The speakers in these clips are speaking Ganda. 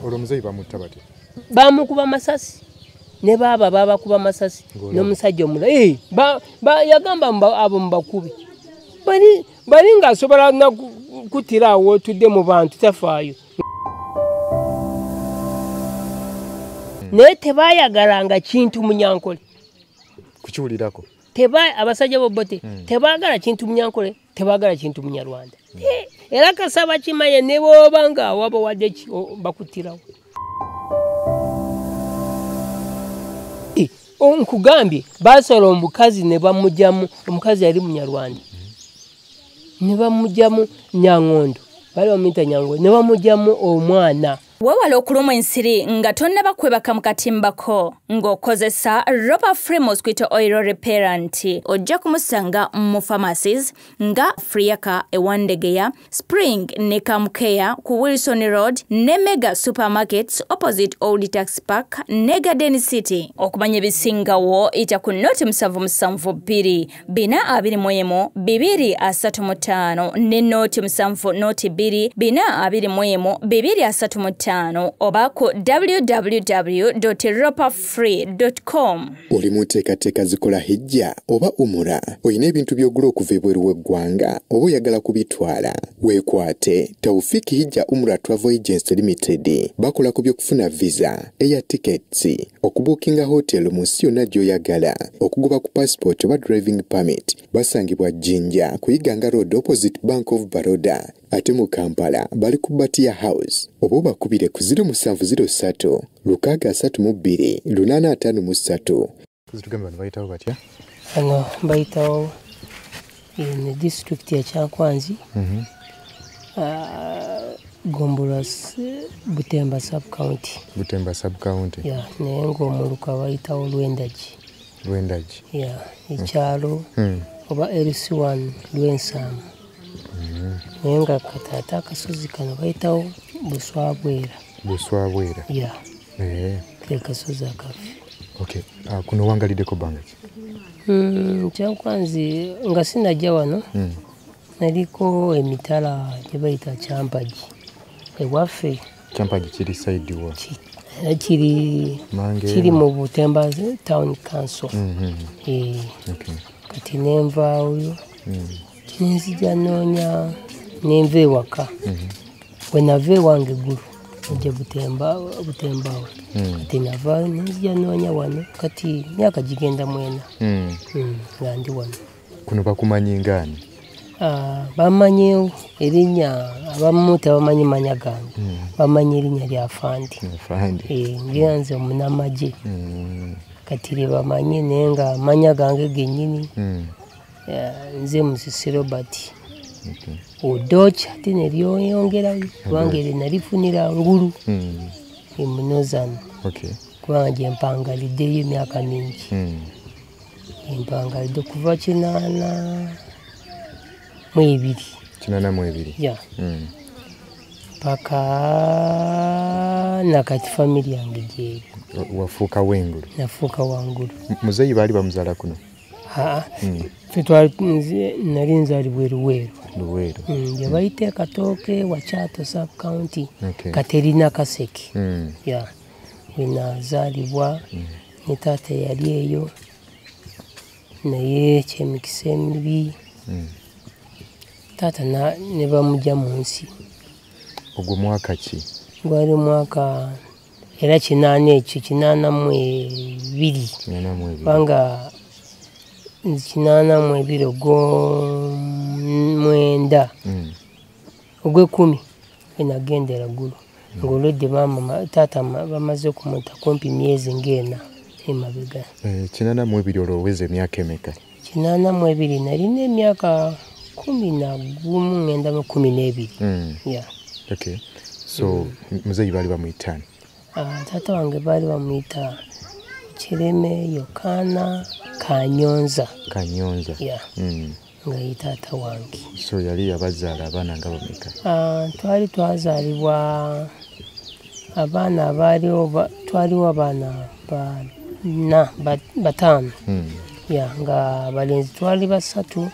Olomuzeyi bamutta bati. Bamukuba masasi. Ne baba kuba masasi. N'omusajja omula. Yagamba abo mbakubi. Bali nga asobola na kutira awo tudde mu bantu tafaayo. Ne tebayagalanga kintu munyankole. Kukiwulirako. Abasajja bobote tebaagala kintu munyankole, tebaagala kintu munyarwanda. Era kasaba kimaye ne bobanga wabo wadde bakutirawo. Nkugambye basala omukazi ne bamujjamu, omukazi yali munyarwanda. Ne bamujjamu Nyangondo. Bali bamuyita Nyangondo. Ne bamujjamu omwana. Wewala okulumwa ensiri nga tonnaba kwebaka mu katimbako ng'okozesa Ropa Free Mosquito Oil Repellent. Ojja kumusanga mu pharmacies nga Friaka ewandegeya, Spring ne Kamukea ku Wilson Road ne Mega Supermarkets opposite Old Tax Park ne Garden City. Okumanya ebisingawo ita ku noti 772 421 235 ne noti 7 noti 2 421 235 oba ku www.ropafree.com. Oli muteekateeka zikola hijja oba umura, oyina ebintu by'ogula okuva ebweru w'eggwanga oba oyagala kubitwala, weekwate Taufik Hijja Umrah Travel Agency Limited. Bakola ku by'okufuna visa, air tickets, okubukinga hotel mu nsi yonna gy'oyagala, okugoba ku passport oba driving permit. Basangibwa Jinja ku Iganga Road opposite Bank of Baroda. Ate mu Kampala bali ku Batia House. Oba bakubire ku 0703 632 853. Kuzitugamba bayitawo batya? Ano bayitawo in district ya Kyakwanzi. Gombolas Butemba sub county. Butemba sub county. Yeah, nengo omuluka bayitawo Lwendaji. Lwendaji. Yeah, ikyalo. Oba LC1 Lwensamu. Nenga katata akasozi kano bayitawo Buswabwera. Buswabwera. Yeah. Kasozi akafi. Okay. Kuno wangalideko banga ki? Kyakwanzi nga sinajja wano. Naliko emitala gye bayita Kyampagi. Ewaffe. Kyampagi kiri side wa? Kiri mu Butemba Town Council. Okay. Kati nenvaayo. Nzija noonya nenva ewaka. Bwe nava ewange eggulu nja Butemba. Kati navaayo nzija noonya wano kati myaka gigenda mwena. Nga ndi wano. Kuno bakumanyi ngaani? Bamanyi erinnya abamu tebamanyi manya gange. Bamanyi erinnya lya Fandi. Ngira nze omunamagye. Kati bamanyi naye nga manya gange gennyini. Nze Musisi Robert. Odocha ate ne lyongerayo kubanga eri nalifunira ngulu. Emunozano. Kubanga gye mpangaliddeyo emyaka mingi. Empangalidde kuva 82. Yeah. Paka nakati family yange gyeri. Wafuuka wengulu? Nafuuka wangulu. Muzeeyi baali bamuzaala kuno? Nali nzaalibwa Luweero. Gye bayita Katooke wa Kyato sub county. Katerina Kaseke. Yeah. We nazaalibwa ne taata yali eyo naye kyemikisa emibi. Taata ne bamugya mu nsi. Ogwo mwaka ki? Gwali mwaka era 82. Banga 82 ogw'omwenda. Ogw'ekumi enagendera ggulu. Ng'olwedde taata bamaze okumuta kumpi myezi ng'ena emabega. 82 oloweza emyaka emeka? 82 nalina emyaka 11 ngenda mu 12. Yeah. Okay. So muzeeyi baali bamuyita? Taata wange baali bamuyita Kireme Yokaana Kanyonza. Yeah. Nga ye taata wange. So yali yabazaala abaana nga bameka? Twali twazaalibwa abaana twaliwo abaana bataano. Yeah, nga balenzi twali 3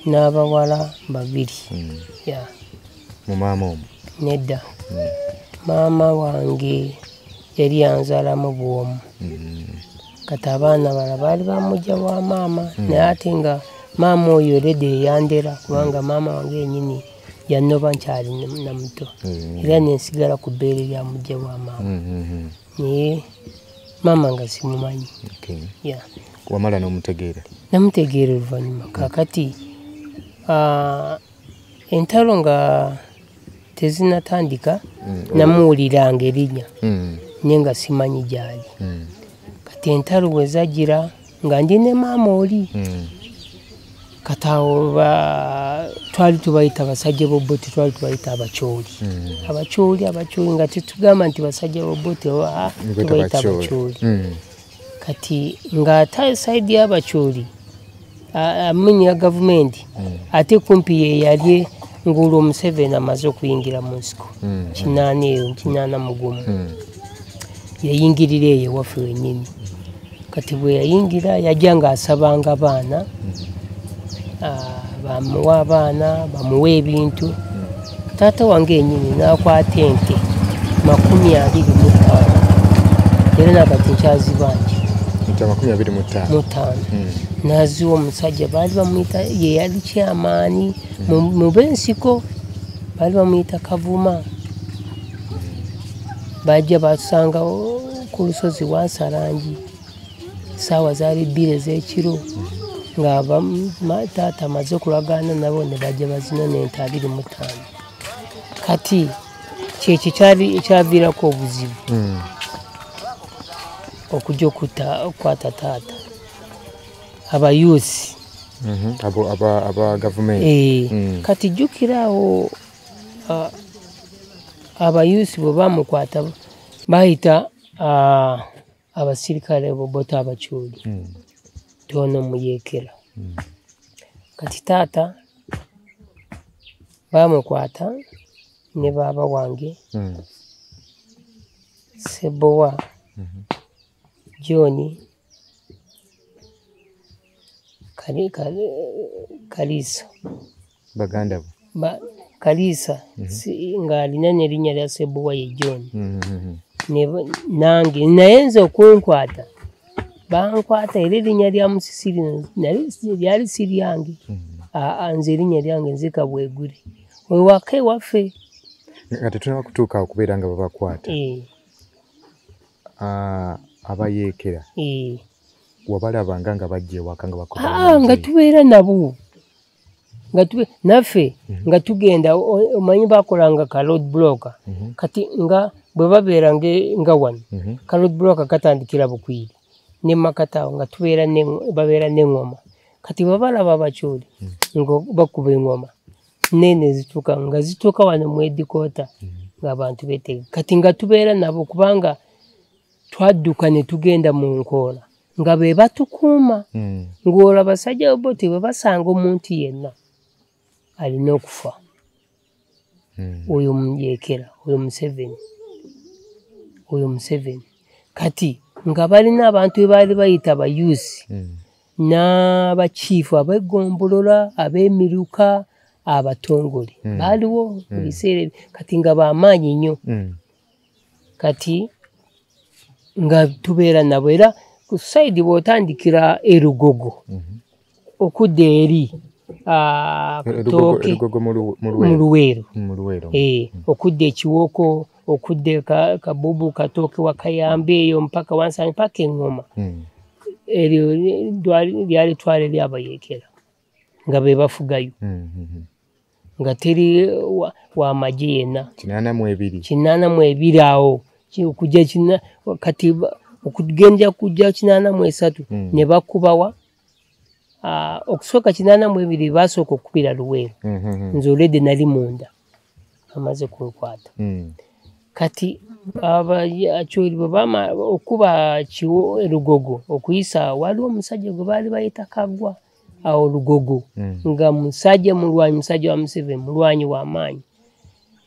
n'abawala 2. Yeah. Mu maama omwo? Nedda. maama wange yali yanzaalamu bwomu kati abaana bala baali bamujja wa maama naye ate nga maama oyo lede yandera kubanga maama wange yenyini yannoba nkyali namuto era nensigala ku bbeere lya mujja wa maama naye maama nga simumanyi wamala n'omutegeera namutegeera oluvannyuma kakati entalo nga tezinatandika namuwuliranga erinnya naye nga simanyi gyali kati entalo bwe zagira nga ndi ne maama oli kati awo twali tubayita basajja b'obboti twali tubayita abacooli nga tetugamba nti basajja b'obboti tubayita abacooli kati ng'ate saidi y'abacooli amenyi ya gavumenti ate kumpi ye yali ng'olwo Museveni amaze okuyingira mu nsiko 81 yayingirira eyo ewaffe wennyini kati bwe yayingira yajja ng'asabanga baana bamuwa abaana bamuwa ebintu taata wange yennyini n'akwata ente 25 era nakati nkyazibanja 25 naziwa omusajja baali bamuyita ye yali kyamaani mu b'ensiko baali bamuyita Kavuma bajja basanga ku lusozi Wansalangi saawa zaali 2 ez'ekiro nga taata amaze kulagaana nabo ne bajja bazina n'ente 25 kati kyekyo ekyaviirako obuzibu okujja okukwata taata abayuusi aba gavumenti kati jjukiraawo abayuusi bwe bamukwata bayita abasirikale b'obbota abacooli tono muyeekera kati taata bamukwata ne baaba wange Sebowa John Kalisa baganda Kalisa ng'alina n'erinnya lya Sebowa ye John nange naye nze okunkwata bankwata era erinnya lya Musisiri lyali si lyange nze erinnya lyange nzika bweguli wewaka ewaffe nga tetunaba kutuuka okubeera nga babakwata abayeekera wabalabanga nga bajja ewaka nga bakola nga tubeera nabo naffe nga tugenda omanyi bakolanga ka road block kati nga bwe babeera nga wano ka road block katandikira Bukwiri ne Makatawo nga babeera n'eŋŋoma kati babalaba abacooli nga bakuba eŋŋoma nene zituuka wano mu Edikota ng'abantu beetega kati nga tubeera nabo kubanga twadduka ne tugenda mu Nkoola nga be batukuuma ng'olwo abasajja b'obboti bwe basanga omuntu yenna alina okufa oyo muyeekera oyo Museveni kati nga balina abantu bebaali bayita abayuusi n'abakiifu ab'eggombolola ab'emiruka abatongole baaliwo mu biseera kati nga b'amaanyi nnyo kati nga tubeera nabo era ku sayidi bw'otandikira Erugogo okudda eri Tooke mu Luweero okudda ekiwoko okudda Kabubu Katooke Wakayambe eyo mpaka Wansalangi mpaka Eŋŋoma eryo lyali twala eryabayeekera nga be bafugayo nga teri w'amagye yenna 82 awo kati okugenda kujja 83 ne bakubawa okusooka 82 basooka okukubira Luweero nze olwedde nali munda amaze kunkwata kati abacooli bwe bamala okuba Lugogo okuyisa waliwo omusajja gwe baali bayita Kaggwa awo Lugogo nga musajja wa Museveni mulwanyi w'amaanyi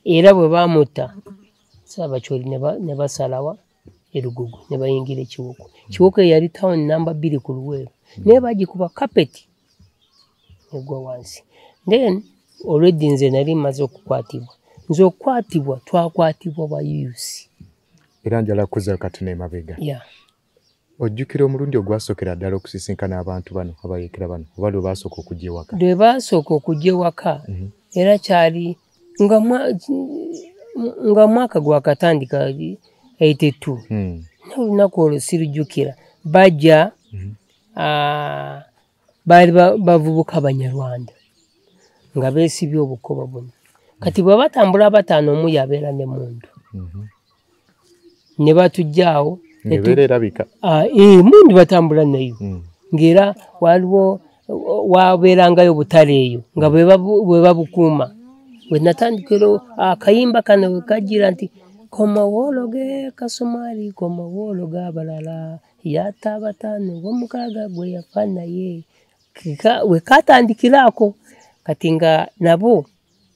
era bwe bamutta abacooli ne basalawa Erugogo ne bayingira Kiwoko yali town namba 2 ku Luweero naye bagikuba kapeti negwa wansi then olweddi nze nali maze okukwatibwa nze okukwatibwa twakwatibwa bayusi era njala kuza kati n'emabega. Ojjukira omulundi ogwasookera ddala okusisinkana abantu bano abayekera bano oba lwe baasooka okujja ewaka? Lwe baasooka okujja ewaka era kyali nga mwaka gwakatandika 82. Olunaku olwo sirujjukira. Bajja baali bavubuka Banyarwanda nga beesibye obukoba buno. Kati bwe batambula bataano omu yabeera ne muntu. Ne batujjaawo. Nebeera erabika. Mundu batambula nayo. Ng'era waliwo wabeerangayo butale eyo nga bwe babukuuma. We natandikira akayimba kano we kajjira nti koma woologe Kasumali koma woologe abalala yatta abataano w'omukaaga gwe yafa naye. We katandikiraako kati nga nabo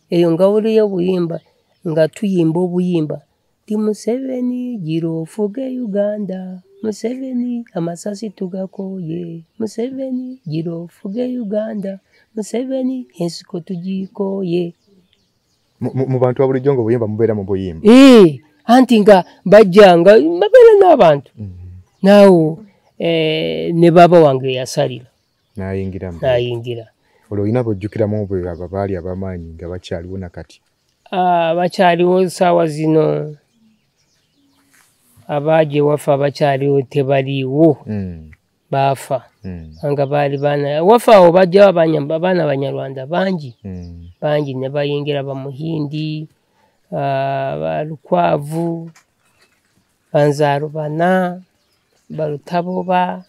eyo nga wuliyo obuyimba nga tuyimba obuyimba ti Museveni gira ofuge Uganda, Museveni amasasi tugakooye, Museveni gira ofuge Uganda, Museveni ensiko tugikooye. Mu bantu abulijjo nga obuyimba mubeera mu buyimba. Anti nga bajjanga babeera n'abantu. Naawo ne baba wange yasalira. N'ayingira. Olwo olina bojjukiramu bwe abo baali ab'amaanyi nga bakyaliwo nakati? Bakyaliwo ssaawa zino. Abaaje wafa abakyaliwo tebaliiwo. Baafa. Nga baali baana. Wafa awo bajjawo abaana Banyarwanda bangi. Bangi ne bayingira Bamuhindi, Balukwavu, Banzarubana, Balutaboba,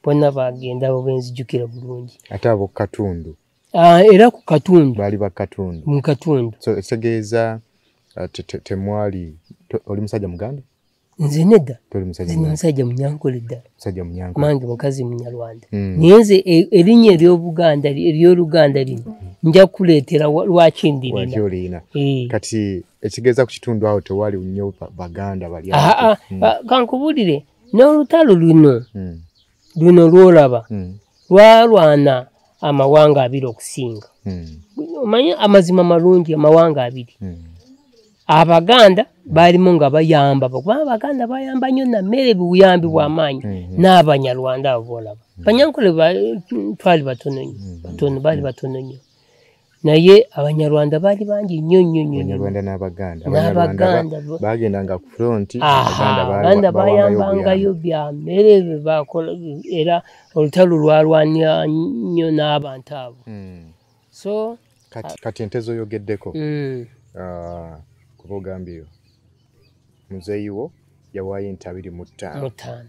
bonna bagenda abo benzijjukira bulungi. Ate abo Katundu? Era ku Katundu. Baali ba Katundu? Mu Katundu. So etegeeza temwali oli musajja Muganda? Nze nedda. Toli musajja Muganda? Musajja Munyankole ddala. Musajja Munyankole. Mange mukazi Munyarwanda. Naye nze erinnya ery'Oluganda lino nja kuleetera lwaki ndirina. Lwaki olina. Kati ekigeeza ku kitundu awo tewali nnyo Baganda bali. Kankubulire n'olutalo luno lw'olaba lwalwana amawanga abiri okusinga. Omanyi amazima malungi amawanga abiri. Abaganda baalimu nga bayamba kuba Abaganda bayamba nnyo na mmere buyambi bw'amaanyi n'Abanyarwanda abo boolaba. Banyankole twali batono nnyo, baali batono nnyo. Naye Abanyarwanda baali bangi nnyo. Abanyarwanda n'Abaganda bagendanga ku fronti. Abaganda bayambangayo bya mmere bye bakola era olutalo lwalwanira nnyo n'abantu abo. So kati ente z'oyogeddeko kuba ogambye muzeeyi wo yawaayo ente 25.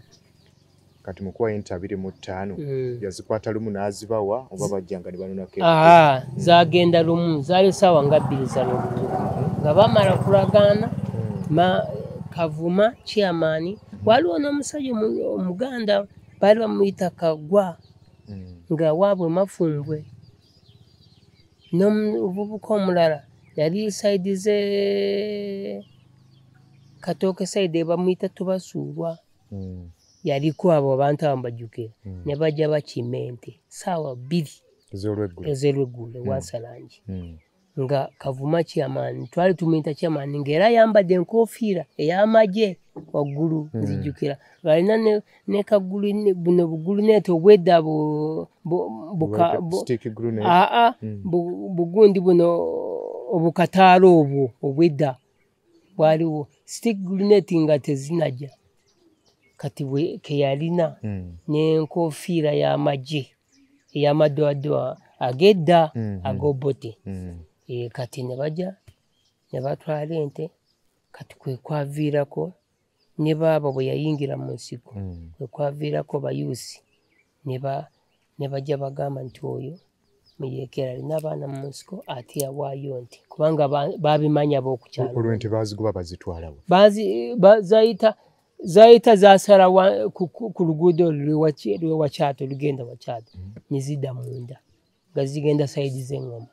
Kati mukuwa ente 25 yazikwata lumu n'azibawa oba bajjanga ne banonako? Zagenda lumu zaali ssaawa nga 2 za lweggulo nga bamala kulagaana. Kavuma chairman waliwo n'omusajja Omuganda baali bamuyita Kagwa nga waabwe Mafumbwe n'omuvubuka omulala yali saidi ze Katooke saidi bamuyita Tubasuulwa. Yaliko abo abantu abambajjukira ne bajja bakima ente ssaawa 2 ez'olweggulo Wasalangi nga Kavuma chairman twali tumuyita chairman ng'era ayambadde enkofiira ey'amagye waggulu nzijjukira ng'alina ne kagulu buno buguluneeti obwedda bugundi buno obukataala obwo obwedda bwaliwo stick guluneeti nga tezinajja. Kati keyalina n'enkofiira y'amagye ey'amadoadoa agedda ag'obote. Kati ne bajja ne batwala ente. Kati kwe kwaviirako ne baaba bwe yayingira mu nsiko kwe kwaviirako bayuusi ne bajja bagamba nti oyo muyeekera alina abaana mu nsiko ate yawaayo nti kubanga baabimanya ab'okukyalo. Olwo ente baaziguba bazitwalawo? Zayita zasala ku luguudo lw'Ewakyato lugenda Wakyato ne zidda munda nga zigenda sayidi z'Engoma.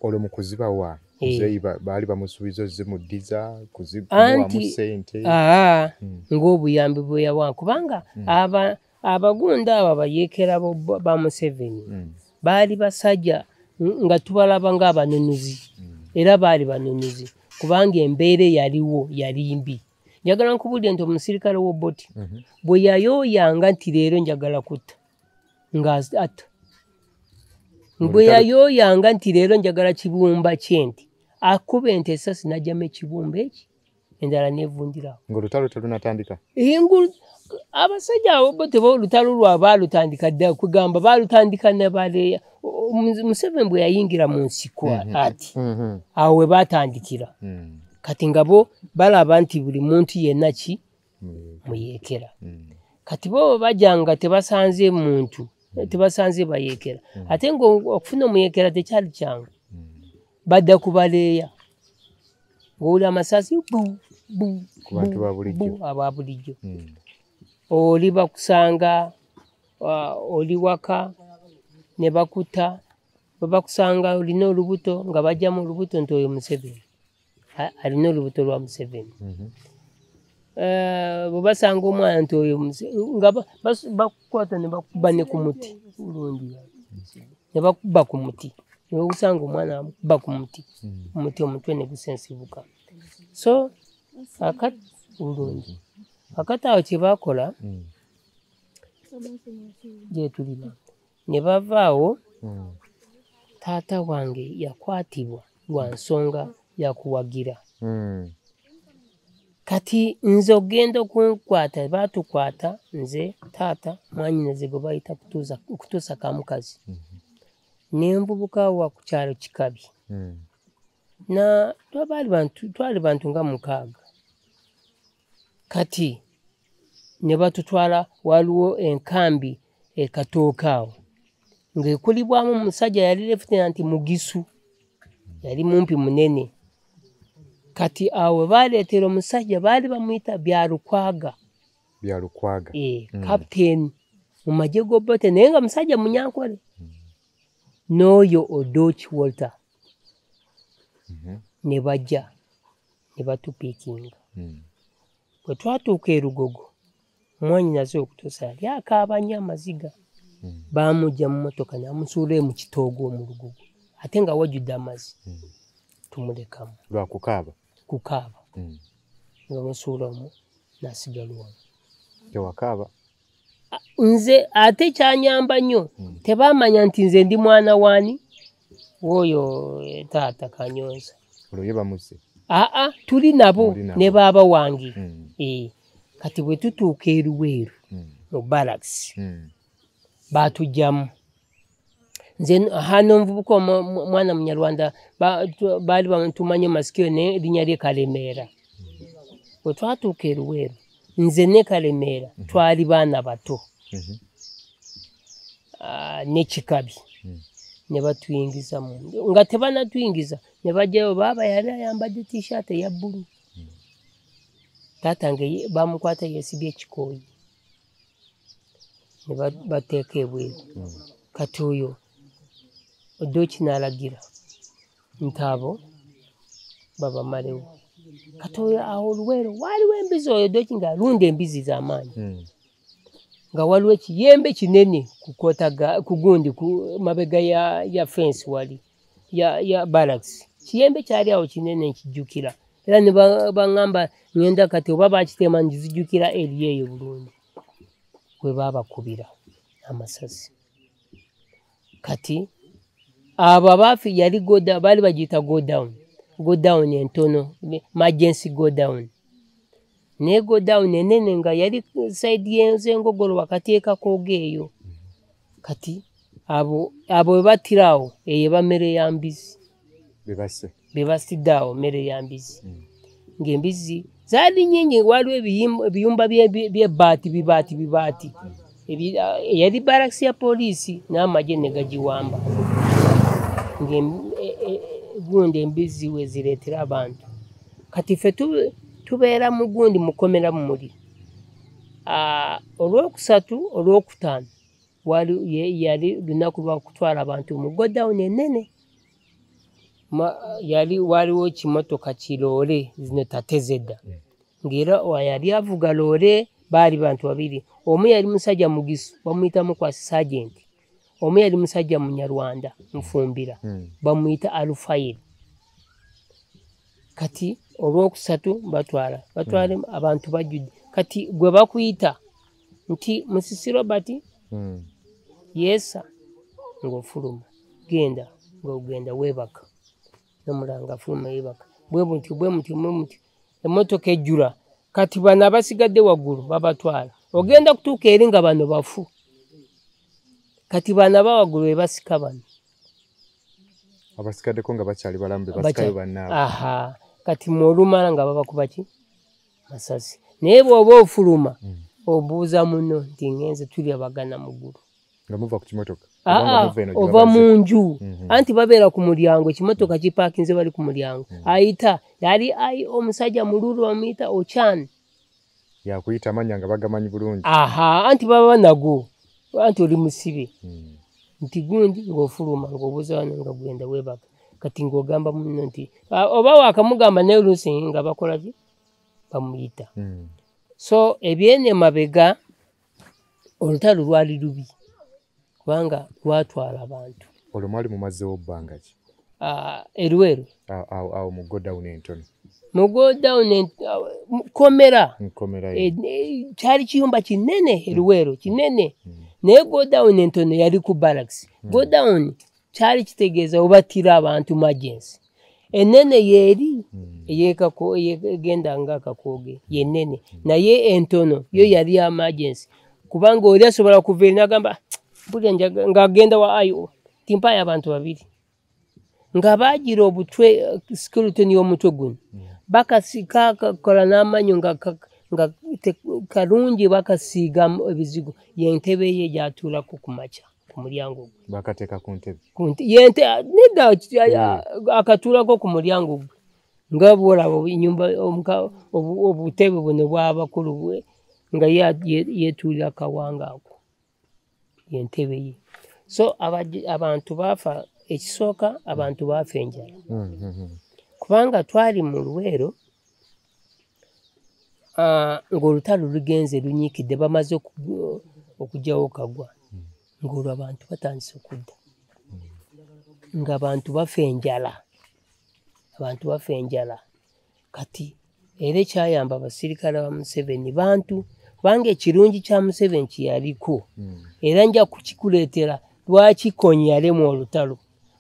Olwo mu kuzibawa muzeeyi baali bamusuubiza zimuddiza kuzikuwamu ssente? Ng'obuyambi bwe yawa kubanga abagunda abo abayeekera ba Museveni baali basajja nga tubalaba ng'abanonuzi era baali banunuzi kubanga embeera yaliwo yali mbi. Njagala nkubulira nti omusirikale w'Obote bwe yayooyanga nti leero njagala kutta ng'ata. Bwe yayooyanga nti leero njagala kibumba ky'ente akuba ente essasi n'ajjama ekibumba eki endala neevundirawo. Ng'olutalo telunatandika? Abasajja Obote olutalo lwabwe baalutandika ddala kugamba baalutandika ne baleeya. Museveni bwe yayingira mu nsiko ati awo we baatandikira. Kati nga bo balaba nti buli muntu yenna ki muyeekera. Kati bo bajanga tebasanze muntu, tebasanze bayeekera. Ate ng'okufuna omuyeekera tekyali kyangu. Badda kubaleeya. Ng'owulira amasasi ku bantu ba bulijjo. Aba bulijjo. Oli bakusanga oli waka ne bakuta, bwe bakusanga olina olubuto nga bajjamu olubuto nti oyo Museveni. Alina olubuto lwa Museveni. Bwe basanga omwana nti oyo nga bakukwata ne bakuba ne ku muti. Ne bakuba ku muti. Ne bagusanga omwana bakuba ku muti. Omuti omutwe ne gusensibuka. So bulungi. Akati awo kye baakola gye tulina. Ne bavaawo taata wange yakwatibwa lwa nsonga ya kuwagira. Kati nze ogenda okunkwata baatukwata nze taata mwannyinaze gwe bayita kutuusa Kamukazi. Ne nvubuka wa ku kyalo Kikabi. Na twali bantu nga 6. Kati ne batutwala waliwo enkambi Katooka awo ng'ekulibwamu omusajja yali Lieutenant Mugisu. Yali mumpi munene. Kati awo baaleetera omusajja baali bamuyita Byalukwaga. Byalukwaga. Kapiteeni mu magye g'Obote naye nga musajja munyankole. N'oyo Odochi Walter. Ne bajja ne batupiikinga. Bwe twatuuka e Lugogo mwannyinaze okutuusa yali akaaba nnyo amaziga. Baamugya mu mmotoka n'amusuula mu kitoogo mu Lugogo ate nga wajjudde amazzi. Tumulekamu. Lwa kukaaba? Kukaaba. Nga musuula omwo n'asigala omwo. Tewakaaba? Nze ate kyanyamba nnyo tebaamanya nti nze ndi mwana waani w'oyo taata Kanyonza. Olwo ye bamuzze? Tuli nabo ne baaba wange. Kati bwe tutuuka e Luweero mu barracks baatugyamu. Nze hano nvubuka mwana Munyarwanda baali bamutumanye Masikio ne linnya lye Kalemeera. Bwe twatuuka e Luweero nze ne Kalemeera twali baana bato. Ne Kikabi ne batuyingiza nga tebanatuyingiza ne bajjayo baaba yali ayambadde t-shirt eya bbulu. Taata nge bamukwata yeesibye ekikooyi ne bateeka ebweru. Kati oyo Odochi n'alagira nti abo babamalewo. Kati oyo awo Luweero waaliwo embizi oyo Odochi ng'alunda embizi z'amaanyi. Nga waliwo ekiyembe kinene ku gundi ku mabega ya fence wali ya barracks. Kiyembe kyali awo kinene nkijjukira. Era ne baŋŋamba ŋŋenda kati oba baakiteema nzijjukira eri eyo bulungi. Bwe baabakubira amasasi. Kati abo abaafi yali baali bagiyita go down. Go down entono, emergency go down. Ne go down enene nga yali side y'enzengogolo wakati ekakooga eyo. Kati abo bwe battirawo eyo eba mmere ya mbizi. Be basidde awo mmere ya mbizi. Ng'embizi zaali nnyingi waliwo ebiyumba bibaati. Yali barracks ya poliisi n'amagye ne gagiwamba. Gundi embizi we zireetera abantu. Kati ffe tubeera mu gundi mukomera mu muli. Olwokusatu olwokutaano yali lunaku lwa kutwala abantu mu go down enene. Waliwo kimotoka kiroole zino tate zedda. Ng'era yali avuga loole baali bantu babiri. Omu yali musajja Mugisu bamuyita Mukwasi Sergeant. Omu yali musajja Munyarwanda Mufumbira bamuyita Alufayiri. kati olwokusatu batwala abantu bajjudde kati gwe bakuyita nti Musisi Robert yesa ng'ofuluma genda ng'ogenda weebaka n'omulanga fuluma yeebaka bwe muti emmotoka ejjula kati bano abasigadde waggulu babatwala ogenda kutuuka eri nga bano bafu kati bano abawaggulu be basika bano abasikaddeko nga bakyali balamu be basikayo bannaabwe kati mwolumala nga babakuba ki masasi naye bw'oba ofuluma obuuza muno nti ngenze tulya bagana muggulu nga muva ku kimotoka ova mu nju anti babeera ku mulyango ekimotoka kipaakinze bali ku mulyango ayita yali omusajja mululu bamuyita Ochan yakuyita amanya nga bagamanyi bulungi anti baba nago anti oli musibe nti gundi ng'ofuluma ng'obuuza wano nga gwenda weebaka kati ng'ogamba muno nti oba wakamugamba naye oluusi nga bakola ki bamuyita so ebyene emabega olutalo lwali lubi kubanga lwatwala abantu olwo mwali mumazeewo bbanga ki Erweru awo mu godown entono mu godown komera kyali kiyumba kinene Erweru kinene naye godown entono yali ku barracks godown kyali kitegeeza obatira abantu magensi enene yeeri eyegenda nga akakooge yenene naye entono yo yali amagensi kubanga oli asobola kuva eri n'agamba bulya ng'agenda wa ayo timpayo abantu babiri nga baagira obutwe skeleton y'omutwe guno bakasika kakola n'amanyo nga kalungi bakasiiga ebizigo y'entebe ye gy'atuulako ku makya ku mulyango gwe bakateeka ku ntebe nedda akatuulako ku mulyango gwe nga bwolaba ennyumba obutebe buno bw'abakulu bwe nga yeetuulira akawanga ako y'entebe ye so abantu baafa ekisooka abantu baafa enjala kubanga twali mu Luweero ng'olutalo lugenze lunyiikidde bamaze okugyawo Kaggwa ng'olwo abantu batandise okudda ng'abantu bafa enjala kati era ekyayamba abasirikale ba Museveni bantu kubanga ekirungi kya Museveni kyeyaliko era nja kukikuleetera lwaki Konyi yalemwa olutalo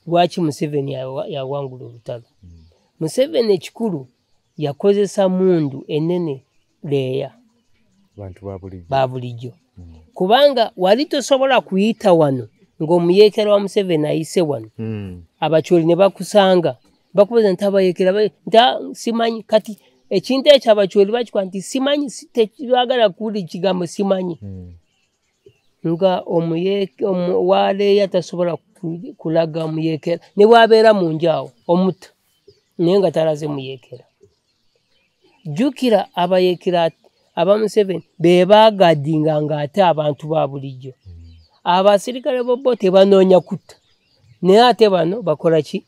lwaki Museveni yawangula olutalo Museveni ekikulu yakozesa mundu enene leeya ba bulijjo kubanga wali tosobola kuyita wano ng'omuyeekera wa Museveni ayise wano abakyoli ne bakusanga bakubuuza nti abayeekera simanyi kati ekintu ekyo abakyoli bakikuba nti simanyi tebaagala kuwulira ekigambo simanyi nga waleeya tasobola kulaga muyeekera ne bwabeera mu njawo omuta naye nga talaze muyeekera jjukira abayeekera aba Museveni be baagadinga ng'ate abantu ba bulijjo abasirikale bo tebanoonya kutta naye ate bano bakola ki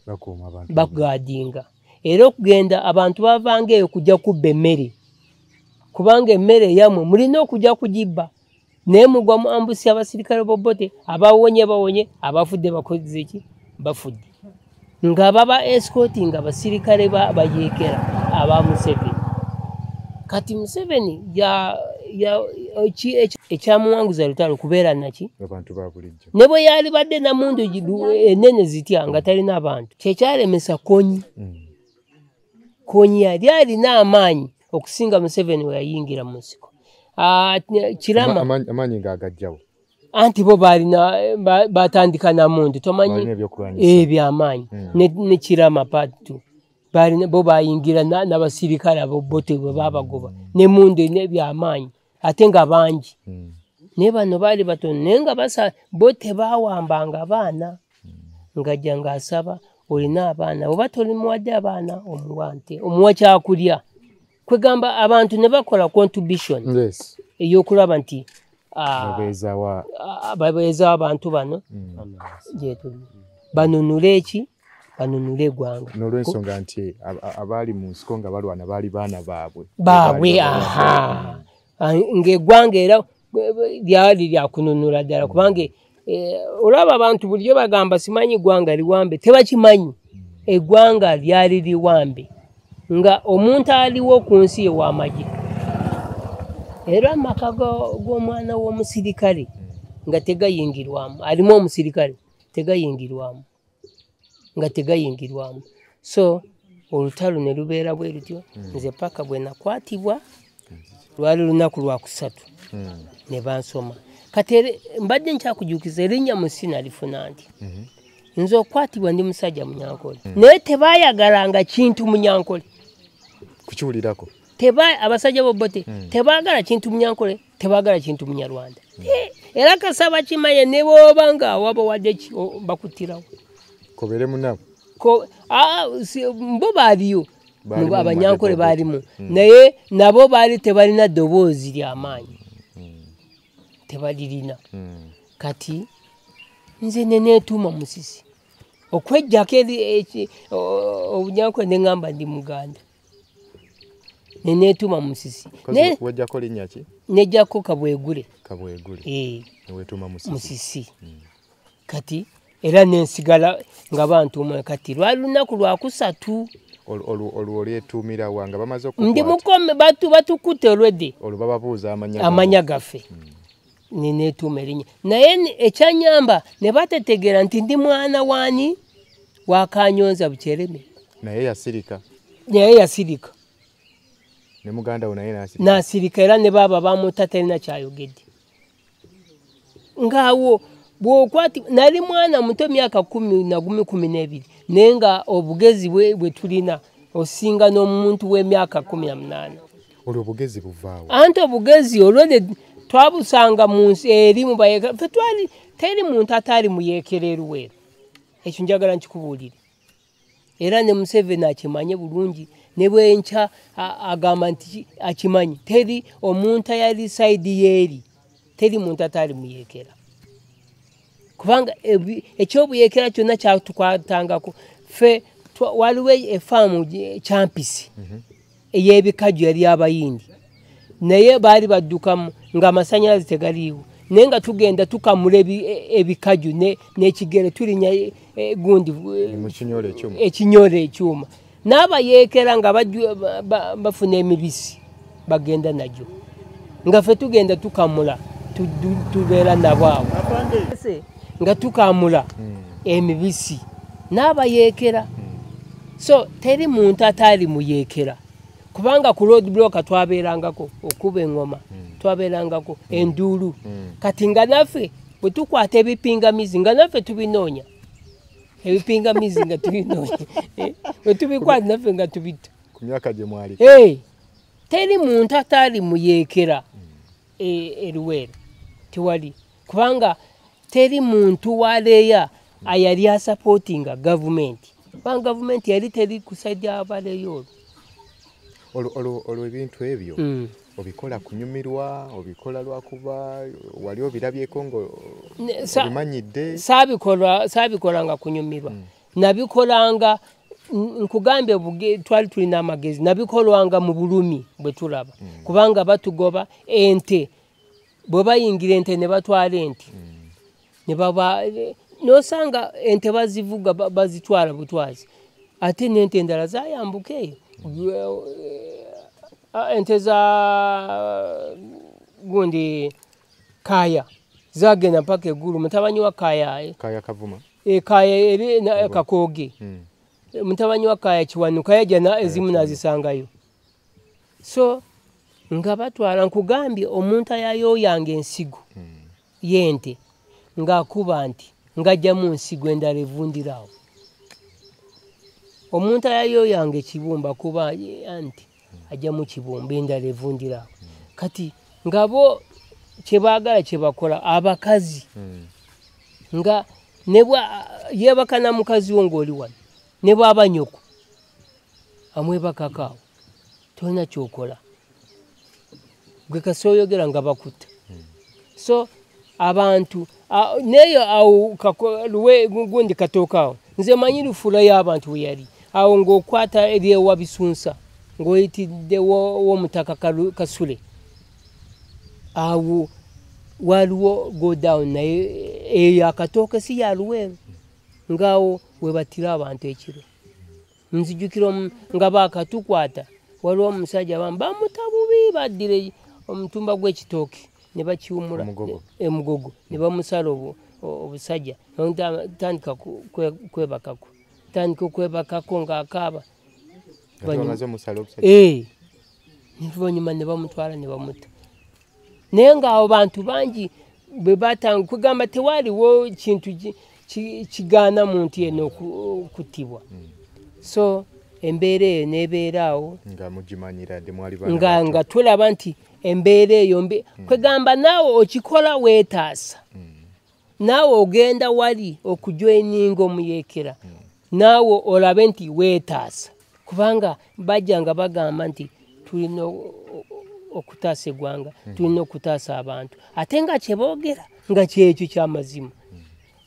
bagadinga era okugenda abantu bavanga eyo kujja kubba emmere kubanga emmere yammwe mulina okujja kugibba naye mugwa mu ambusi abasirikale bobote bawonye abafudde bakoze ki bafudde nga baba escorting abasirikale bayeekera aba Museveni kati Museveni ekyamuwanguza lutalo kubeera naki abantu ba bulijjo ne bwe yali badde namundu enene zitya nga talina abantu kyekyalemesa Konyi yali alina amaanyi okusinga Museveni we yayingira mu nsiko Kirama amaanyi ng'agajjawo anti bo batandika namundu tomanyi ebyamaanyi ne Kirama patu bo bayingira n'abasirikale abo bote bwe babagoba ne mundu n'ebyamaanyi ate nga bangi naye bano baali batono naye nga bo tebaawambanga abaana ng'ajja ng'asaba olina abaana oba tolimuwadde abaana omuwa kyakulya kwegamba abantu ne bakola contribution ey'okulaba nti babeeza abantu bano banunule eki banunule eggwanga n'olwensonga nti abaali mu nsiko nga balwana baali baana baabwe ng'eggwanga era lyali lyakununula ddala kubanga olaba abantu bulijjo bagamba simanyi eggwanga liwambe tebakimanyi eggwanga lyali liwambe nga omuntu aliwo ku nsi ew'amagye era amaka g'omwana w'omusirikale nga tegayingirwamu alimu omusirikale tegayingirwamu nga tegayingirwamu so olutalo ne lubeera bwe lutyo nze paka bwe nakwatibwa lwali lunaku lwakusatu ne bansoma kati mbadde nkyakujukiza erinnya Musina lifuna nti nze okwatibwa ndi musajja Munyankole naye tebayagalanga kintu Munyankole kukiwulirako abasajja b'Obote tebaagala kintu Munyankole tebaagala kintu Munyarwanda era kasaba kimanye ne bw'oba nga waba wadde bakuttirawo kobere munabo bo baaliyo Abanyankole baalimu naye nabo baali tebalina ddoboozi ly'amaanyi tebalirina kati nze neneetuuma Musisi okwejjako Obunyankole ne ŋŋamba ndi Muganda neneetuuma Musisi wejjako linnya ki nejjako Kabwegule neweetuuma Musisi kati era nensigala nga bantuuma kati lwali lunaku lwakusatu olwo olyetuumira wanga bamaze ndi mukome batukutte olwedde olwo bababuuza amanya gaffe neneetuuma erinnya naye ekyanyamba ne batetegeera nti ndi mwana waani wakanyonza Bukyereme naye yasirika ne muganda we naye nasirika era ne baaba bamuta talina kyayogedde ngaawo bw'okwati nali mwana muto myaka 12 naye nga obugezi bwe tulina osinga n'omuntu w'emyaka 18 olwo obugezi buvaawo anti obugezi olwedde twabusanga mu nsi eri mu bayeekera ffe teri muntu ataali mu yeekera eruweero ekyo njagala nkikubuulire era ne Museveni akimanye bulungi ne bwenkya agamba nti akimanyi teri omuntu ayali sayidi yeeri teri muntu ataali mu yeekera kubanga ekyobuyeekera kyonna kyatukwatangako ffe waliwo efaamu Kyampisi ey'ebikaju yali abayindi naye baali baddukamu ng'amasannyalaze tegaliiwo naye nga tugenda tukamula ebikaju n'ekigere tulinya gundi ekinyolo ekyuma n'abayeekera nga bafuna emibisi bagenda nagyo nga ffe tugenda tukamula tubeera nabo awo nga tukamula emibisi n'abayeekera so teri muntu ataali muyeekera kubanga ku road block twabeerangako okuba engoma twabeerangako enduulu kati nga naffe bwe tukwata ebipingamizi nga naffe tubinoonya ebipingamizi nga tubinoonya bwe tubikwata naffe nga tubita ku myaka gye mwali teri muntu ataali muyeekera eruweero tewali kubanga teri muntu waleeya ayali asapootinga gavumenti kubanga gavumenti yali teri kusajja abaleeyo olwo ebintu ebyo obikola kunyumirwa obikola lwakuba wali obirabyeko ng'obimanyidde saabikolanga kunyumirwa nabikolanga nkugambye twali tulina amagezi nabikolwanga mu bulumi bwe tulaba kubanga batugoba ente bwe bayingira ente ne batwala ente ne baba nosanga ente bazivuga bazitwala butwazi ate n'ente endala zayambuka eyo ente za gundi Kaya zagenda mpaka eggulu mutabanyi wa Kaya Kavuma Kaya eri Kakoge mutabanyi wa Kaya Kiwanuka yajja ezimu nazisangayo so nga batwala nkugambye omuntu ayayooyanga ensigo yente ng'akuba nti ng'ajja mu nsigo endala evundirawo omuntu ayayooyanga ekibumba kuba anti ajja mu kibumba endala evundirawo kati ngabo kyebaagala kyebakola abakazi nga yeebaka na mukazi wo ng'oli wano ne bw'aba nyoko amwebakakaawo tolina kyokola gwe kasi oyogera nga bakutta so abantu neyo awo gundi katookawo nze manyi lufula y'abantu we yali awo ng'okwata eryewa bisunsa ng'oyitidde w'omutaka Kasule awo waliwo go down naye eyo akatooke si ya Luweero ng'awo we batira abantu ekiro nzijukira nga bakatukwata waliwo omusajja bamutabubi baddire omutumba gw'ekitooke ne bakiwumula emugogo ne bamusala obusajja tandika kwebakako tandika okwebakako ng'akaaba oluvannyuma ne bamutwala ne bamuta naye ng'awo bantu bangi bwe batanga kugamba tewaliwo kintu kigaana muntu yenna okuttibwa so embeera eyo n'ebeera awo nga tulaba nti embeera eyo kwegamba naawe okikola weetaasa naawe ogenda wali okujoininga omuyeekera naawe olabe nti weetaasa kubanga bajja nga bagamba nti tulina okutaasa eggwanga tulina okutaasa abantu ate nga kyeboogera nga kyekyo ky'amazima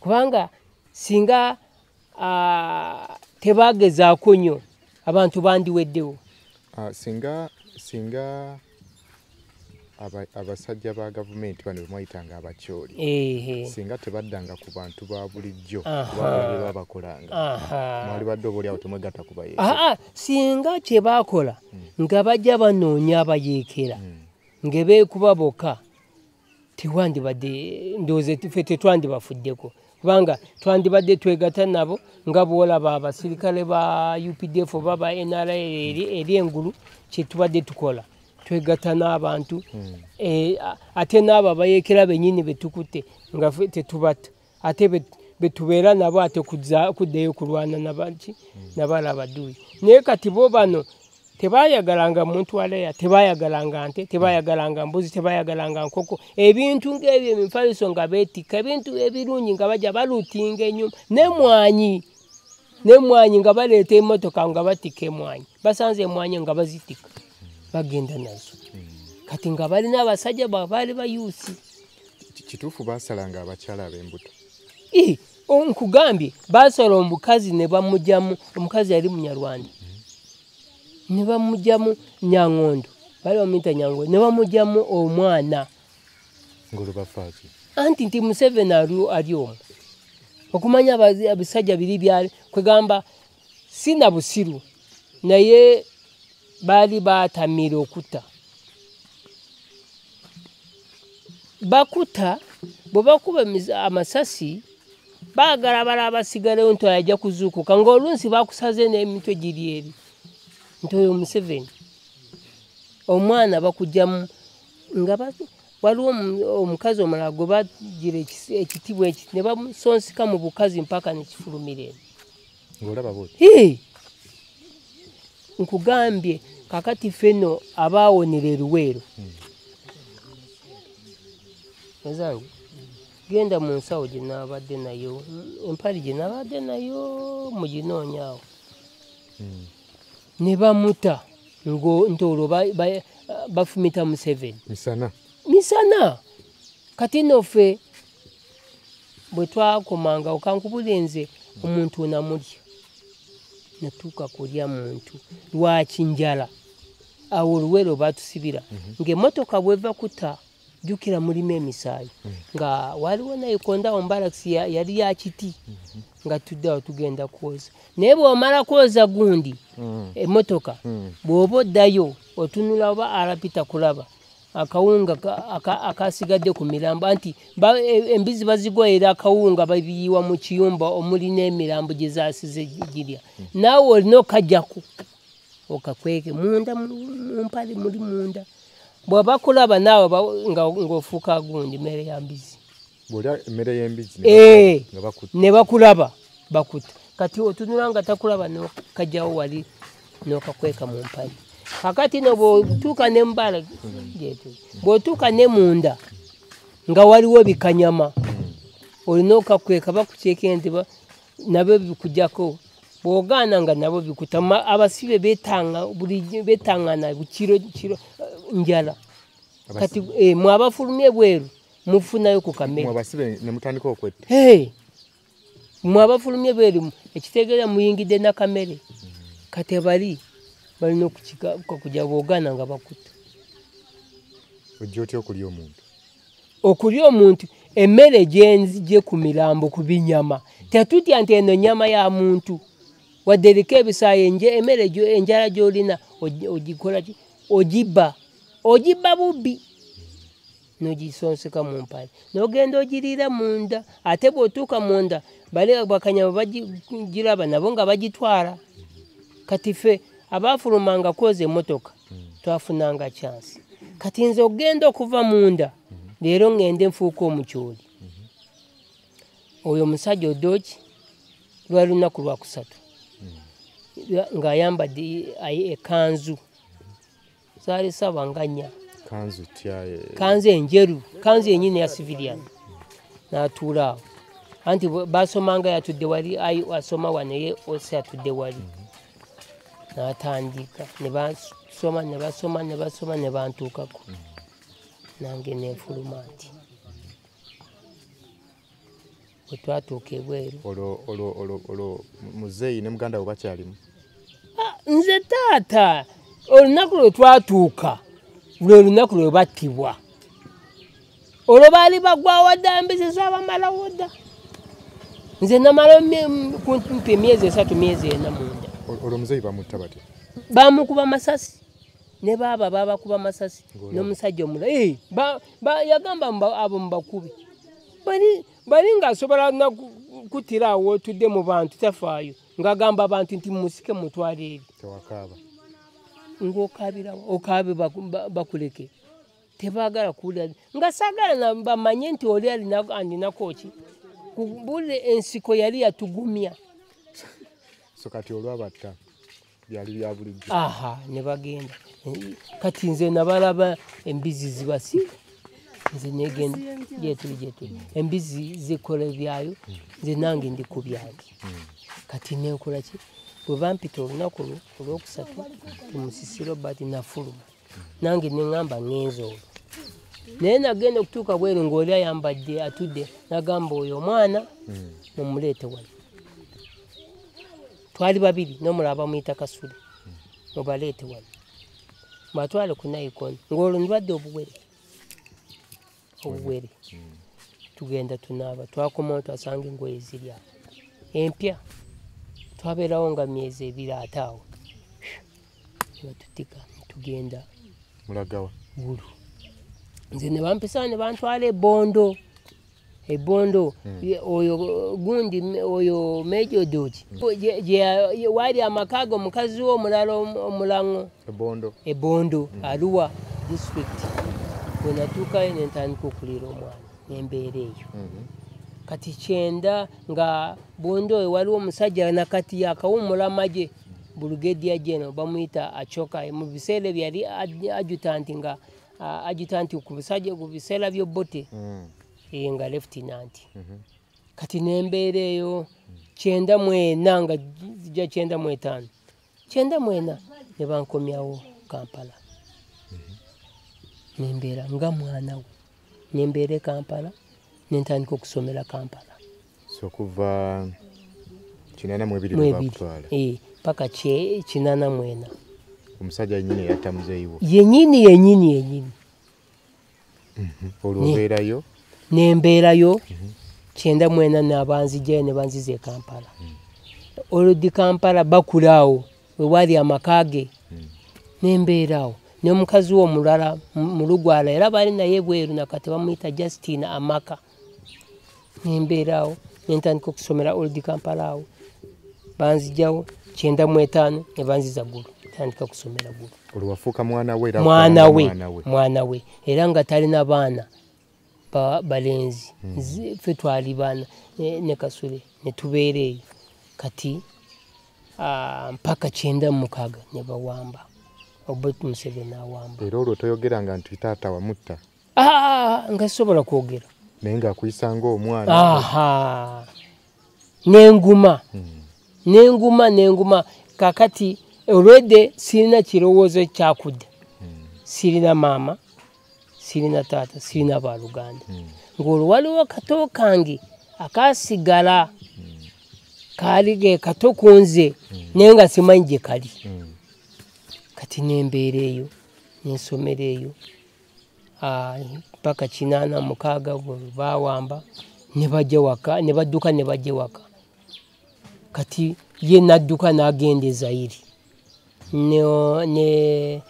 kubanga singa tebagezaako nnyo abantu bandiweddewo singa abasajja ba gavumenti bano bemwayitanga abakyoli singa tebaddanga ku bantu ba bulijjo babakolanga mwali badde oba oliawo temwegatta kubayeekera singa kyebakola nga bajja banoonya abayeekera nga beekuba bokka tewandibadde ndowooza ffe tetwandibafuddeko kubanga twandibadde twegatta nabo nga bwolaba abasirikale ba UPDF oba ba NRA eri engulu kyetubadde tukola twegatta n'abantu ate n'abo abayeekera bennyini betukutte nga ffe tetubatta ate betubeera nabo ate kuddayo kulwana nabala abaduuyi naye kati bo bano tebayagalanga muntu aleya tebayagalanga nte tebayagalanga mbuzi tebayagalanga nkoko ebintu ng'ebyo emifaliso nga beetikka ebintu ebirungi nga bajja baluutinga ennyumba n'emwanyi nga baleeta emmotoka nga batikka emwanyi basanze emwanyi nga bazitikka bagenda nazo kati nga balina abasajja baali bayuusi kituufu baasalanga abakyala ab'embuto nkugambye baasala omukazi ne bamugyamu omukazi yali munyarwanda ne bamugyamu Nyangondo bali bamuyita Nyangondo ne bamugyamu omwana ng'olubafaaki anti nti Museveni ali omwo okumanya abasajja biri byali kwegamba sina busiru naye baali baatamira okutta bakuta bwe bakuba amasasi baagala bala basigalewo nti ajja kuzuukuka ng'olunsi bakusaze n'emitwe giri eri nti oyo Museveni omwana bakugyamu nga waliwo omukazi omulala gwe bagira ekitibwa eki ne bamusonsika mu bukazi mpaka nekifulumira eno ng'olaba bwoti nkugambye kakati feno abaawonera eruweero ezange genda mu nsawo gye naabadde nayo empali gye naabadde nayo muginoonyaawo ne bamuta nti olwo bafumita Museveni misana kati noffe bwe twakomanga okankubula nze omuntu onamulya natuuka kulya muntu lwaki njala awo oluwero batusibira ng'emmotoka bweva kuta jjukira mulimu emisaayi nga waliwo nayikonda ombalakisi yali ya kiti nga tuddawo tugenda kwoza naye bw'omala kwoza gundi emmotoka bw'oba oddayo otunula oba alapita kulaba akawunga akasigadde ku mirambo anti embizi bazigoyera akawunga babiyiwa mu kiyumba omuli n'emirambo gye zaasize girya naawe olina okajjaku okakweke munda mumpale muli munda bw'aba kulaba naawe ng'ofuuka gundi mmere ya mbizi emmere y'embizi ne bakulaba bakuta kati otunula nga takulaba n'okajjawo wali n'okakweka mu mpale kakati no bw'otuuka n'embala bw'otuuka ne munda nga waliwo bikanyama olina okakweka bakukyeka nti nabo bikujjako bw'ogaana nga nabo bikuta abasibe beetaŋŋana kiro njala kati mwabafulumye bweru mufunayo ku kamere mwabafulumye bweru ekitegeera muyingidde na kamere kati bali balina okujja bw'ogaana nga bakuta ojja otya okulya omuntu okulya omuntu emmere gyenzigye ku mirambo ku binyama tetutya nti eno nyama ya muntu waderika ebisaye nje emere jo enjala gyolina ogikola ki ogiba bubi nogisonseka mu mpale nogenda ogirira munda ate bwotuuka munda bale bakanyama bagiraba nabo nga bagitwala kati ffe abafulumanga kwoza emmotoka twafunanga chance kati nze ogenda okuva munda leero ngende nfuuka omukyoli oyo musajja odoki lwali lunaku lwakusatu ng'ayambadde ekanzu zaali saba nga nnya kanzu enjeru kanzu yenyini ya civilian n'atuula awo anti basomanga yatudde wali asoma wano ye ose yatudde wali n'atandika ne basoma ne bantuukako nange nenfuluma nti wetwatuuka ebweru olwo muzeeyi ne muganda we bakyalimu nze taata olunaku lwe twatuuka lwe lunaku lwe battibwa olwo baali bagwawo dda mbizisa abamalawo dda nze namala kumpi emyezi 3 myezi 4 munda olwo muzeeyi bamutta batya bamukuba masasi ne babakuba masasi n'omusajja omulala yagamba abo mubakubi bali ng'asobola nakutira awo otudde mu bantu tafaayo ng'agamba abantu nti musike mutwale eri tewakaaba ng'okabirawo okaabe bakuleke tebaagala kuwulira nga saagala bamanye nti oli alinako ki kubule ensiko yali yatugumya so kati olwabatta byali bya bulijjo ne bagenda kati nze nabalaba embizi zibasiba nze negenda gyetuli embizi zikola byayo nze nange ndi ku byange kati nenkola ki bwe bampita olunaku olwokusatu tumusisiro bati nafuluma nange neŋŋamba ŋŋenza olwo naye nagenda okutuuka bweru ng'oli ayambadde atudde nagamba oyo omwana mumuleete wano twali babiri n'omulala bamuyita Kasule mubaleete wano batwale ku nayikooni ng'olwo ndwadde obuwere tugenda tunaaba twakomawo twasanga engoye zirya empya twabeerawo nga myezi 2 ate awo nebatutika tugenda mulagawa Gulu nze ne bampisa ne bantwala ebondo oyo gundi oyo Mejo Doji wali amakago omukazi wo omulala omulango ebondo Arua district bwenatuukayo nentandika okulira omwana nembeera eyo kati kyenda nga bondo oyo waliwo omusajja nakati yakawummula amagye Brigadier General bamuyita Achoka mu biseera byali adjutanti nga adjutanti ku biseera by'obote nga lieutenant kati nembeera eyo 94 nga zijja 95 94 ne bankomyawo Kampala nembeera nga mwana we nembeera Kampala nentandika okusomera Kampala so kuva 82 bakutwala paka 84 omusajja yennyini yatta muzeeyi wo yennyini olwobeerayo nembeerayo 94 n'abanzijjayo ne banziza e Kampala oludi Kampala bakulaawo wewali amakage nembeerawo n'omukazi wo omulala mu Lugwala era bali naye bweru nakati bamuyita Justine Amaka nembeerawo nentandika okusomera oludi Kampala awo banzijjawo 95 ne banziza Gulu tandika kusomera Gulu olwafuuka mwana we era nga talina baana balenzi ffe twali baana ne Kasule ne tubeera eyo kati mpaka 96 ne bawamba Obote Museveni awamba era olwo toyogeranga nti taata wamutta nga sobola kwogera naye ng'akuyisanga omwana nenguma kakati olwedde sirina kirowoozo kyakudda sirina maama sirina taata sirina baluganda ng'olwo waliwo kato kange akasigala kaali kato kunze naye nga simanyi gye kali kati nembeera eyo nensomera eyo paka 86 bawamba ne bajja waka ne badduka ne bajja waka kati ye nadduka n'agenda e Zaire ne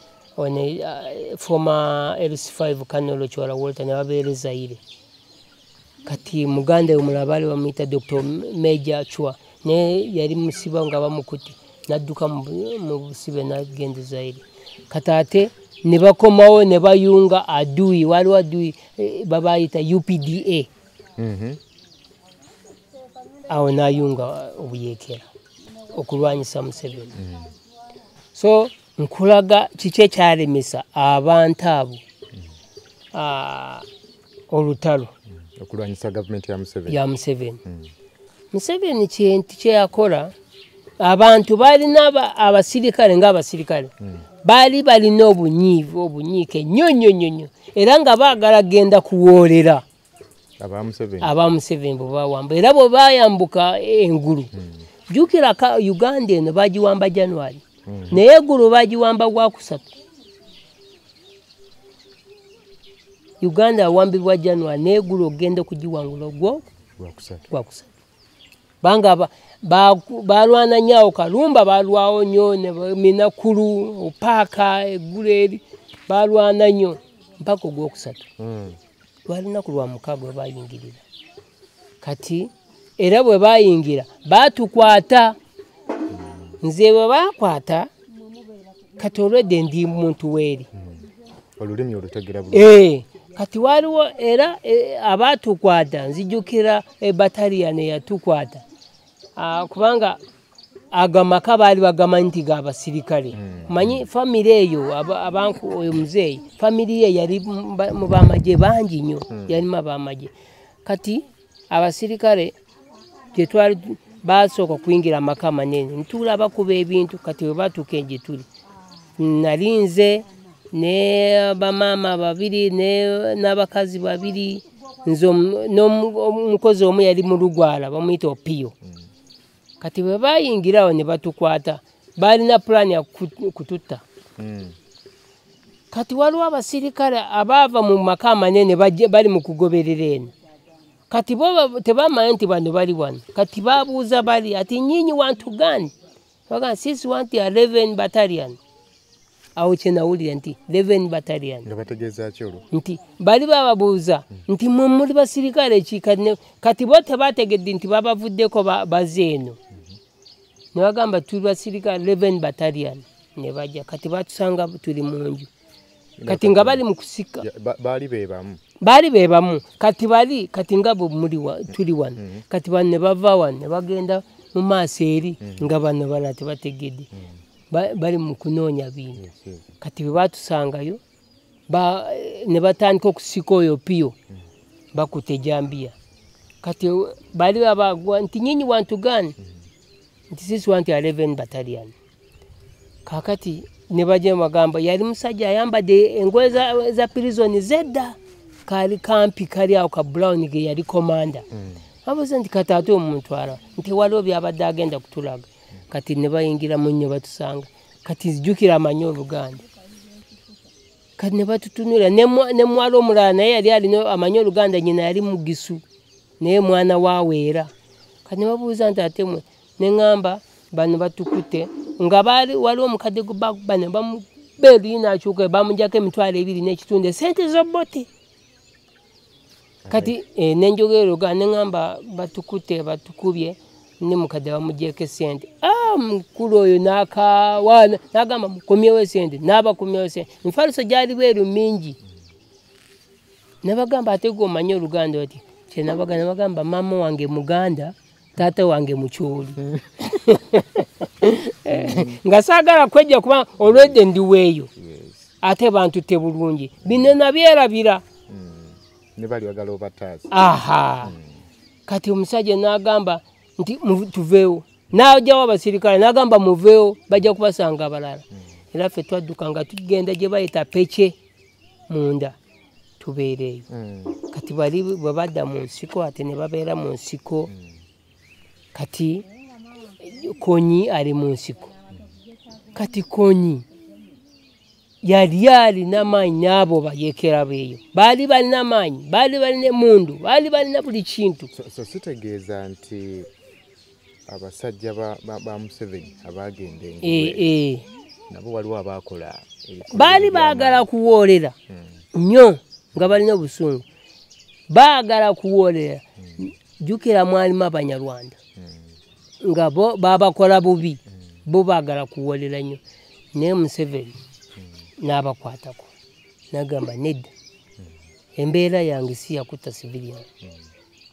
former LC5 Kanolo Chwala Walter ne babeera e Zaire. Kati muganda omulala baali bamuyita Dr. Major Chwa ne yali musiba nga bamukutte nadduka mu busibe n'agenda e Zaire. Kati ate ne bakomawo ne bayunga adui, waliwo adui babayita UPDA. Awo n'ayunga obuyeekera okulwanyisa Museveni. So nkulaga kiki ekyalemesa abantu abo olutalo okulwanyisa gavumenti ya Museveni. Museveni kintu kyeyakola, abantu balina abasirikale ng'abasirikale baali balina obunyiike nnyo era nga baagala genda kuwoolera aba Museveni bwe bawamba, era bwe bayambuka engulu. Jjukira Uganda eno bagiwamba January naye eggulu bagiwamba Gwakusatu. Uganda yawambibwa January naye eggulu ogenda kugiwangula Gwakusatu. Banga balwana nyawo Kalumba balwawo nnyo ne Minakulu Opaaka eggulu eri balwana nnyo mpaka Ogwokusatu. Lwalinaku lwa mukaaga bwe bayingirira. Kati era bwe bayingira batukwata. Nze bwe bakwata kati olwedde ndi muntu weeri. Olulimi olutegera bulungi. Kati waliwo era abatukwata nzijukira battalion eyatukwata. Kubanga agamaka baali bagamanyi nti g'abasirikale. Manyi family eyo abantu oyo muzeeyi family ye yali mu bamaje bangi nnyo, yalimu abamaje. Kati abasirikale gye twali basooka kuyingira amaka manene ntuula bakuba ebintu. Kati bwe batuuka gye tuli nalinze ne bamaama babiri n'abakazi babiri, n'omukozi omu yali mu Lugwala bamuyita Opiyo. Kati bwe bayingirawo ne batukwata balina pulaani ya kututta. Kati waliwo abasirikale abaava mu maka amanene bali mu kugoberera eno. Kati bo tebamanyi nti bano bali wano. Kati babuuza bali ati nyinyi wantu gani? Baga sisi wanti 11 battalion. Awo kye nawulira nti 11 battalion. Nga bategeeza ki olwo? Nti bali bababuuza nti muri basirikale ki? Kati bo tebategedde nti babavuddeko baze eno. Ne bagamba tuli basirikale 11 battalion. Ne bajja kati batusanga tuli mu nju. Kati nga bali mu kusika. Bali bebamu. Kati nga tuli wano. Kati bano ne bava wano ne bagenda mu maaso eri nga bano bala tebategedde. Bali mu kunoonya bintu. Kati bwe batusangayo ne batandika okusika oyo Opiyo bakutte Jambia. Kati bali babagwa nti nyinyi wantu gani? Nti sisi wanti 11 battalion. Kakati ne bajja bagamba yali musajja ayambadde engoye za prison zedda kali kampi kali awo ka Brown ge yali komanda. Abuze nti kati ate omutwala nti waliwo byabadde agenda kutulaga. Kati ne bayingira mu nnyo batusanga. Kati zijjukira amanyi Oluganda. Kati ne batutunula ne mwalo omulala naye yali alina amanyi Oluganda, nyina yali Mugisu naye mwana waweera. Kati ne babuuza nti ate mwe ne ŋŋamba bano batukutte nga waliwo omukadde gubakuba ne bamubeeri n'akyuka bamujjako emitwalo 2 n'ekitundu sente z'obbote. Kati nenjogera Oluganda ne ŋŋamba batukutte batukubye ne mukadde bamuggyeko esente. Mukulu oyo n'akawaana n'agamba mukomyewo esente n'abakomyewo esente. Enfaliso gyali bweru mingi. Ne bagamba ate gwe omanyi Oluganda oti kye nabagamba maama wange Muganda taata wange Mukyoli. Nga saagala kwejja kuba olwedde ndi weeyo ate bantu te bulungi bino nabyerabira. Ne bali bagala obataazi. Kati omusajja n'agamba nti tuveewo. N'ajjawo abasirikale n'agamba muveewo bajja kubasanga abalala. Era ffe twadduka nga tugenda gye bayita Pece munda tubeereeyo. Kati bali bwe badda mu nsiko ate ne babeera mu nsiko. Kati Konyi ali mu nsiko. Kati Konyi yali alina maanyi n'abo bayeekera beeyo. Baali balina maanyi, baali balina emundu, baali balina buli kintu. So sitegeeza nti abasajja ba Museveni abagenda nabo waliwo abakola baali baagala kuwoolera nnyo nga balina obusungu baagala kuwoolera jjukira mwalimu Abanyarwanda nga bo babakola bubi bo baagala kuwoolera nnyo naye Museveni n'abakwatako n'agamba nedda embeera yange si yakutta civilian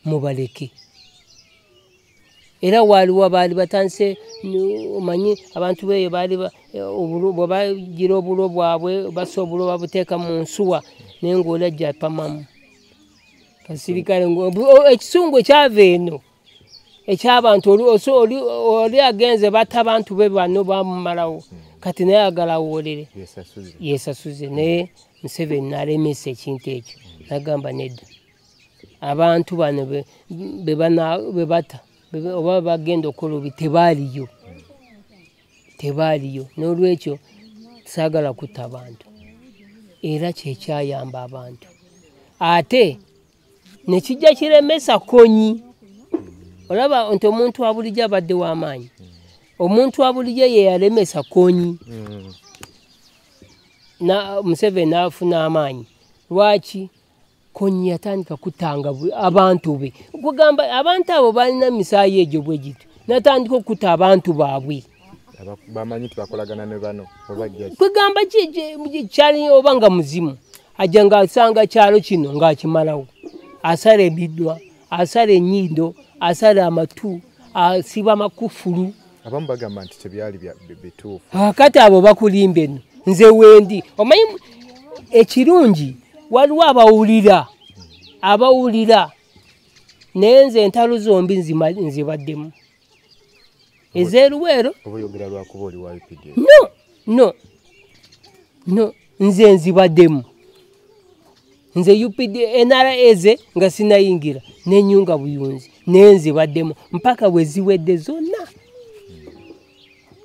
mubaleke era waliwo baali batandise omanyi abantu beeyo baali bwe bagira obulo bwabwe basa obulo babuteeka mu nsuwa naye ng'olajja pamamu kasirikale ekisungu ekyava eno eky'abantu oli agenze batta abantu be bano bamumalawo kati naye agala awoolere yeesasuze naye Museveni n'alemesa ekintu ekyo n'agamba nedda abantu bano be bata oba bagenda okukola obi tebaaliyo n'olwekyo saagala kutta abantu era kyekyayamba abantu ate nekijja kiremesa konyi olaba nti omuntu wa bulijjo abadde w'amaanyi omuntu wa bulijjo ye yalemesa konyi Museveni n'afuna amaanyi lwaki konyi yatandika kutanga abantu be kugamba abantu abo balina misaayi egyo bwe gito natandika okutta abantu baabwe bamanyi tubakolagana ne bano kugamba kyali oba nga muzimu ajja ng'asanga kyalo kino ng'akimalawo asala emiddwa asala ennyindo asala amatu asiba amakufulu abamu bagamba nti tebyali bituufu kati abo bakulimba eno nze wendi omanyi ekirungi waliwo abawulira naye nze entalo zombi nzibaddemu ezeeruweero oba oyogera lwakuba oli wa UPDF no nze nzibaddemu nze UPDF NRA nga sinayingira n'ennyunga buyunzi naye nzibaddemu mpaka bwe ziwedde zonna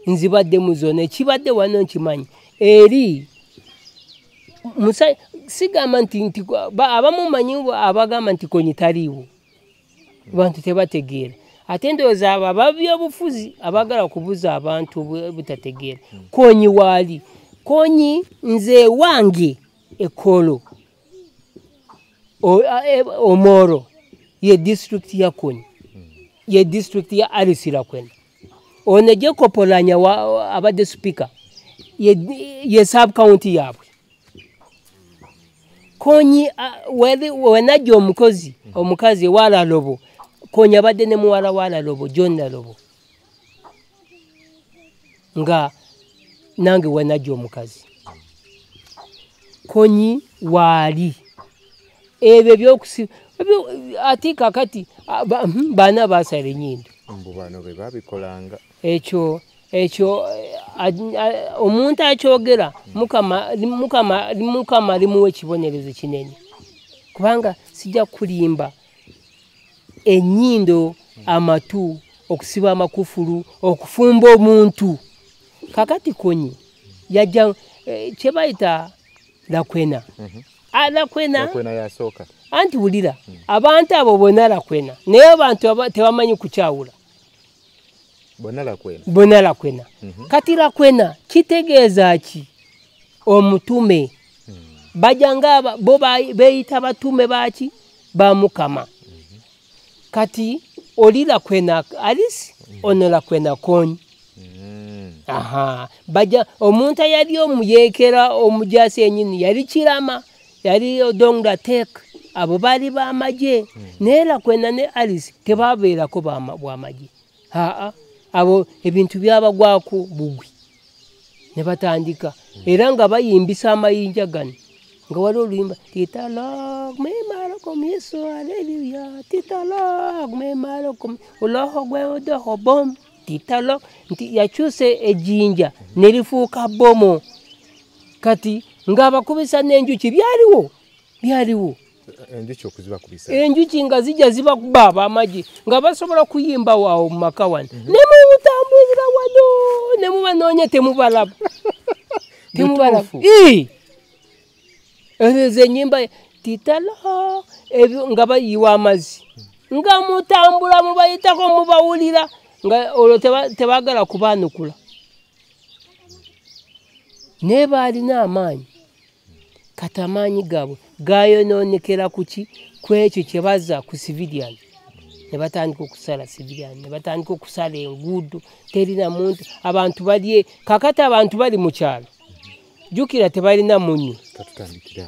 nzibaddemu zonna ekibadde wano nkimanyi eri sigamba nti abamu manyi abagamba nti konyi taliiwo abantu tebategeera ate ndowooza abo ababyobufuzi abagala kubuza abantu butategeera konyi waali konyi nze wange ekolo Omoro ye district ya Konyi ye district ya Alisirakwena oneje kopolanya abadde speaker ye sub county yabwe Konyi wenajja omukazi wala lobo Konyi abadde ne muwala wala lobo John Lobo nga nange wenajja omukazi Konyi waali ebyo byokusi ati kakati bana basala ennyindo mbubano be babikolanga ekyo omuntu akyogera mukama limuwa ekibonerezo kinene kubanga sijja kulimba ennyindo amatu okusiba amakufulu okufumba omuntu kakati Konyi yajja kyebayita Lakwena Lakwena yasooka anti wulira abantu abo bonna Lakwena naye abantu tebamanyi kukyawula bonna Lakwena kati Lakwena kitegeeza ki omutume bajanga bo beeyita batume baki ba Mukama kati oli Lakwena Alisi ono Lakwena Konyi baja omuntu yali omuyeekera omujasi ennyini yali Kirama yali Odonga Tek abo baali b'amagye naye Lakwena ne Alice tebabeerako bw'amagye abo ebintu byabagwako bugwi ne batandika era nga bayimbisa amayinja gano nga wali oluyimba titalog memalokom Yesu aleluya titalog memalokom oloho gwe odoho bom titalog nti yakyuse ejjinja nerifuuka bomo kati ng'abakubisa n'enjuki byaliwo enjuki okuziba kubisa enjuki nga zijja ziba kuba ab'amagye nga basobola kuyimba waawo mu maka wano ne mutambulira wano ne mubanoonya temubalaba ezo ennyimba titalo ebyo nga bayiwa amazzi nga mutambula mubayitako mubawulira nga olwo tebagala kubaanukula naye baalina amaanyi kati amaanyi gaabwe gayonoonekera kuki kwekyo kye bazza ku civilian ne batandika okusala civilian ne batandika okusala enguudo terina muntu abantu bali kakati abantu bali mu kyalo jjukira tebalina munnyo katutandikira